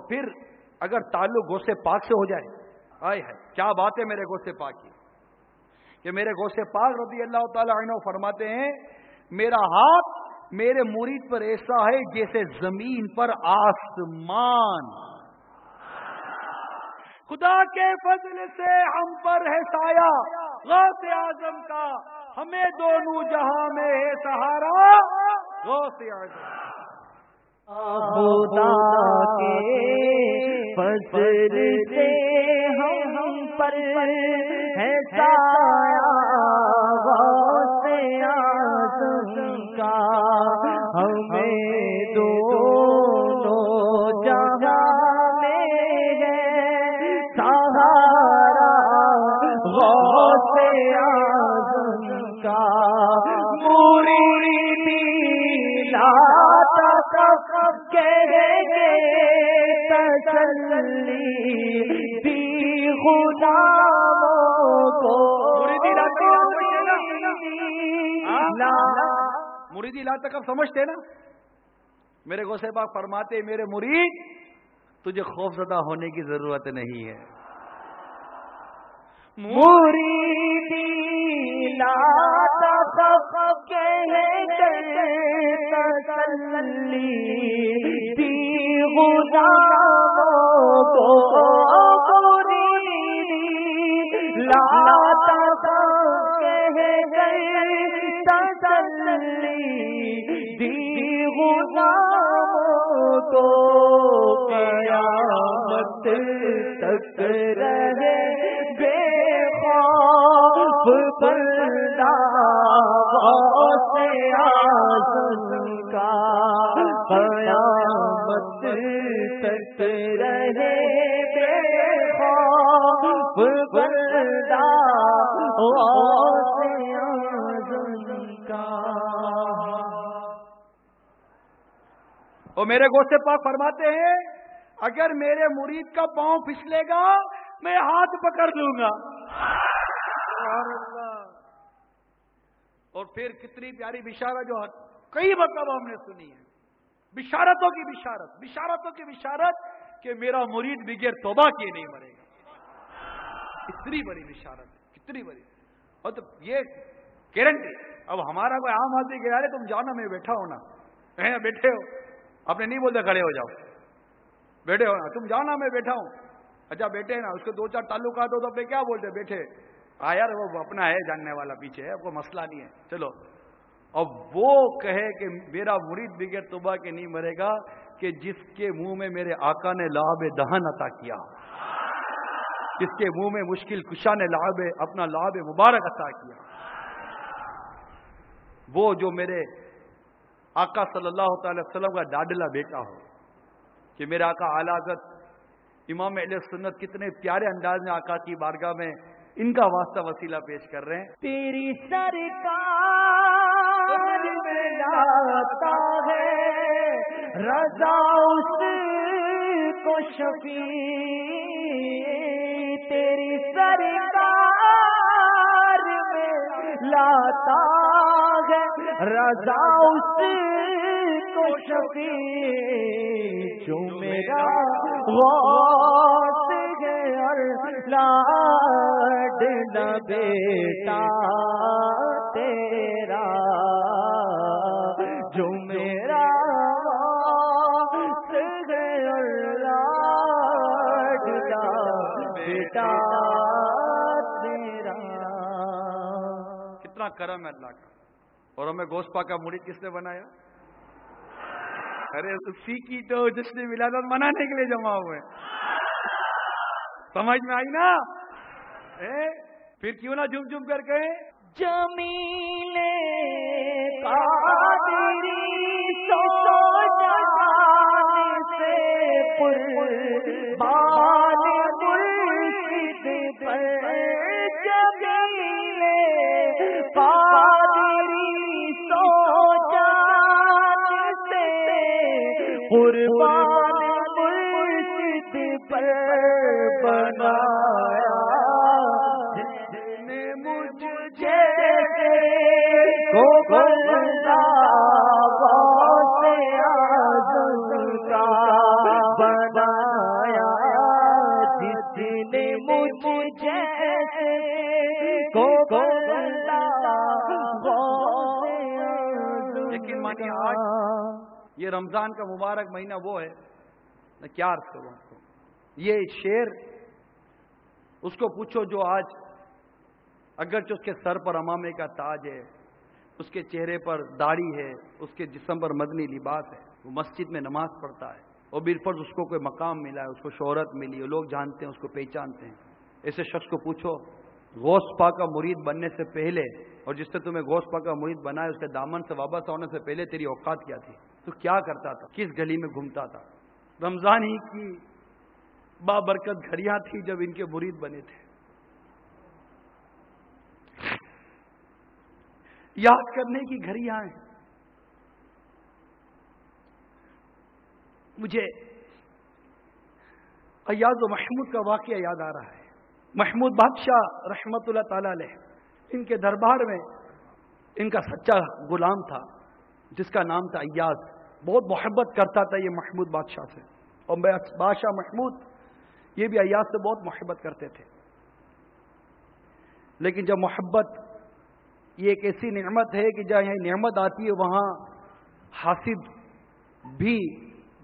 پھر اگر تعلق غوث پاک سے ہو جائے، آئے ہے کیا بات ہے میرے غوث پاک کی، کہ میرے غوث پاک رضی اللہ تعالی عنہ فرماتے ہیں میرا ہاتھ میرے مرید پر ایسا ہے جیسے زمین پر آسمان، خدا کے فضل سے ہم پر ہے سایہ غوث اعظم کا، ہمیں دونوں جہاں میں ہے سہارا غوث اعظم۔ خدا کے فضل سے ہم پر ہے سایہ غوث اعظم کا، ہمیں دونوں جہاں میں ہے سہارا غوث اعظم کا، مریدی لاتا کہے گے تسلی دی غلاموں کو، مریدی لا تک اب سمجھتے نا، میرے غوث پاک فرماتے میرے مرید تجھے خوف زدہ ہونے کی ضرورت نہیں ہے، مریدی لا تخف کہے تسلی دی غلاموں کو، مریدی لا تخف کہے تسلی دی غلاموں کو، قیامت تک رہے بندہ غوث اعظم کا، قیامت تک رہے بے خوف بندہ غوث اعظم کا۔ اور میرے غوث پاک فرماتے ہیں اگر میرے مرید کا پاؤں پھسلے گا میں ہاتھ پکڑ دوں گا، اور پھر کتنی پیاری بشارت جو کئی مرتبہ ہم نے سنی ہے، بشارتوں کی بشارت، بشارتوں کی بشارت کہ میرا مرید بغیر توبہ کیے نہیں مرے گا، کتنی بڑی بشارت، کتنی بڑی، اور تو یہ گارنٹی۔ اب ہمارا کوئی عام آدمی کہ یار تم جانا میں بیٹھا ہو نا، بیٹھے ہو، آپ نے نہیں بولتے کھڑے ہو جاؤ، بیٹھے ہو نا، تم جانا میں بیٹھا ہوں، اچھا بیٹھے نا، اس کو دو چار تعلقات ہو تو اپنے کیا بولتے بیٹھے، یار وہ اپنا ہے جاننے والا پیچھے ہے، کوئی مسئلہ نہیں ہے چلو۔ اب وہ کہے کہ میرا مرید بغیر توبہ کے نہیں مرے گا کہ جس کے منہ میں میرے آقا نے لعاب دہن عطا کیا، جس کے منہ میں مشکل کشا نے اپنا لعاب مبارک عطا کیا، وہ جو میرے آقا صلی اللہ تعالی وسلم کا ڈاڈلا بیٹا ہو، کہ میرے آقا اعلی حضرت امام اہل سنت کتنے پیارے انداز میں آقا کی بارگاہ میں ان کا واسطہ وسیلہ پیش کر رہے ہیں۔ تیری سرکار میں لاتا ہے رضا اس کو شفیع، تیری سرکار میں لاتا ہے رضا اس کو شفیع، جو میرا غوث ہے اور لاڈلا بیٹا تیرا، جو میرا غوث ہے اور لاڈلا بیٹا تیرا۔ کتنا کرم ہے اللہ کا، اور ہمیں غوث پاک کا مرید کس نے بنایا؟ ارے اسی کی تو جشن ولادت منانے کے لیے جمع ہوئے، سمجھ میں آئی نا؟ پھر کیوں نہ جھوم جھوم کر گئے جمیل قادری سو جان سے قربان مرشد پر، جمیل قادری سو جان سے قربان مرشد پر بنایا، بندہ غوث اعظم کا بنایا، آج یہ رمضان کا مبارک مہینہ وہ ہے، میں کیا عرض کروں آپ کو، یہ شیر اس کو پوچھو جو آج اگرچہ اس کے سر پر امامے کا تاج ہے، اس کے چہرے پر داڑھی ہے، اس کے جسم پر مدنی لباس ہے، وہ مسجد میں نماز پڑھتا ہے اور بالفرض اس کو کوئی مقام ملا ہے، اس کو شہرت ملی ہے، لوگ جانتے ہیں، اس کو پہچانتے ہیں، ایسے شخص کو پوچھو غوث پاک کا مرید بننے سے پہلے اور جس سے تمہیں غوث پاک کا مرید بنائے اس کے دامن سے وابستہ ہونے سے پہلے تیری اوقات کیا تھی، تو کیا کرتا تھا، کس گلی میں گھومتا تھا؟ رمضان ہی کی بابرکت گھڑیاں تھی جب ان کے مرید بنے تھے، یاد کرنے کی گھڑیاں ہیں۔ مجھے ایاز و محمود کا واقعہ یاد آ رہا ہے۔ محمود بادشاہ رحمت اللہ تعالی علیہ، ان کے دربار میں ان کا سچا غلام تھا جس کا نام تھا ایاز، بہت محبت کرتا تھا یہ محمود بادشاہ سے، اور بادشاہ محمود یہ بھی ایاز سے بہت محبت کرتے تھے، لیکن جب محبت یہ ایک ایسی نعمت ہے کہ جہاں یہ نعمت آتی ہے وہاں حاسد بھی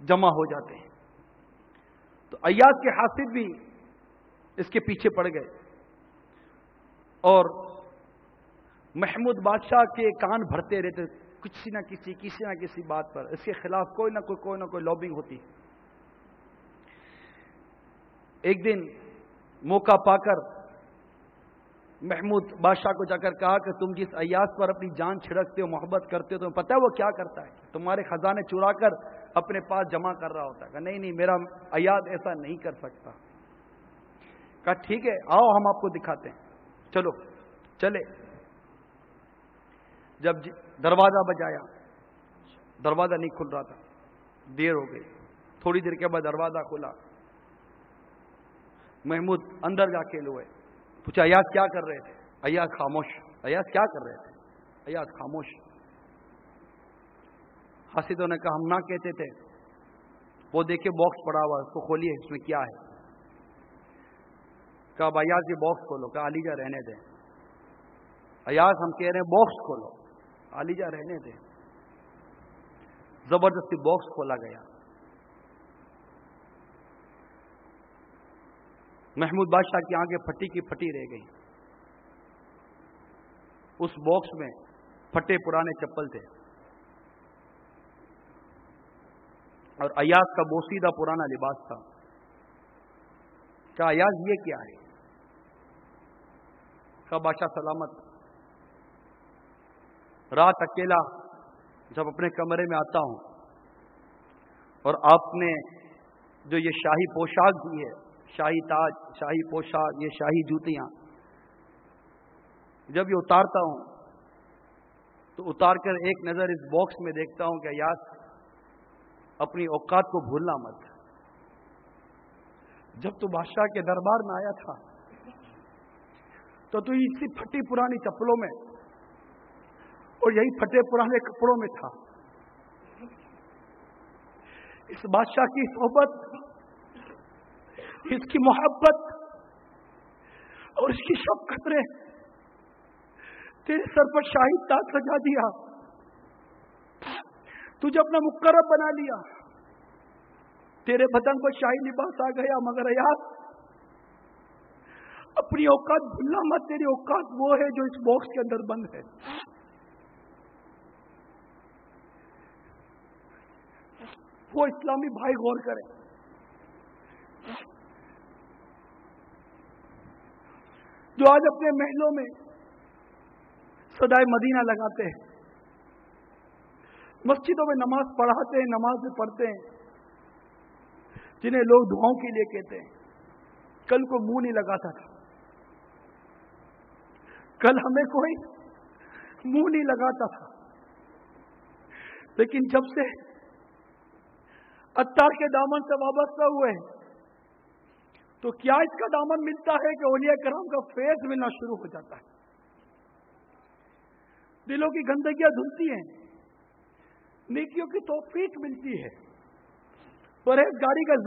جمع ہو جاتے ہیں، تو ایاز کے حاسد بھی اس کے پیچھے پڑ گئے اور محمود بادشاہ کے کان بھرتے رہتے، کسی نہ کسی بات پر اس کے خلاف کوئی نہ کوئی لابنگ ہوتی۔ ایک دن موقع پا کر محمود بادشاہ کو جا کر کہا کہ تم جس ایاز پر اپنی جان چھڑکتے ہو، محبت کرتے ہو، تمہیں پتہ ہے وہ کیا کرتا ہے؟ تمہارے خزانے چرا کر اپنے پاس جمع کر رہا ہوتا ہے۔ کہا نہیں میرا ایاز ایسا نہیں کر سکتا۔ کہا ٹھیک ہے آؤ ہم آپ کو دکھاتے ہیں، چلو چلے۔ جب دروازہ بجایا، دروازہ نہیں کھل رہا تھا، دیر ہو گئی، تھوڑی دیر کے بعد دروازہ کھلا، محمود اندر جا کے ہوئے، پوچھا ایاز کیا کر رہے تھے؟ ایاز خاموش۔ ایاز کیا کر رہے تھے؟ ایاز خاموش۔ حاسدوں نے کہا ہم نہ کہتے تھے، وہ دیکھے باکس پڑا ہوا، اس کو کھولیے، اس میں کیا ہے؟ کہا ایاز یہ باکس کھولو۔ کہا علی جا رہنے دیں۔ ایاز ہم کہہ رہے ہیں باکس کھولو۔ علی جا رہنے دیں۔ زبردستی باکس کھولا گیا۔ محمود بادشاہ کی آنکھیں پھٹی کی پھٹی رہ گئی۔ اس باکس میں پھٹے پرانے چپل تھے اور ایاز کا بوسیدہ پرانا لباس تھا۔ کہا ایاز یہ کیا ہے؟ کہا بادشاہ سلامت، رات اکیلا جب اپنے کمرے میں آتا ہوں اور آپ نے جو یہ شاہی پوشاک دی ہے، شاہی تاج، شاہی پوشاک، یہ شاہی جوتیاں، جب یہ اتارتا ہوں تو اتار کر ایک نظر اس باکس میں دیکھتا ہوں کہ ایاز اپنی اوقات کو بھولنا مت۔ جب تو بادشاہ کے دربار میں آیا تھا تو اسی پھٹی پرانی چپلوں میں اور یہی پھٹے پرانے کپڑوں میں تھا۔ اس بادشاہ کی صحبت، اس کی محبت اور اس کی شفقت نے تیرے سر پر شاہی تاج سجا دیا، تجھے اپنا مقرب بنا لیا، تیرے بدن پر شاہی لباس آ گیا، مگر ایاز اپنی اوقات بھولنا مت، تیری اوقات وہ ہے جو اس باکس کے اندر بند ہے۔ وہ اسلامی بھائی غور کریں، جو آج اپنے محلوں میں صدائے مدینہ لگاتے ہیں، مسجدوں میں نماز پڑھاتے ہیں، نماز پڑھتے ہیں، جنہیں لوگ دعاؤں کے لیے کہتے ہیں، کل کو منہ نہیں لگاتا تھا، کل ہمیں کوئی منہ نہیں لگاتا تھا، لیکن جب سے عطار کے دامن سے وابستہ ہوئے تو کیا اس کا دامن ملتا ہے کہ اولیاء کرام کا فیض ملنا شروع ہو جاتا ہے، دلوں کی گندگیاں دھلتی ہیں، نیکیوں کی توفیق ملتی ہے، پرہیزگاری کا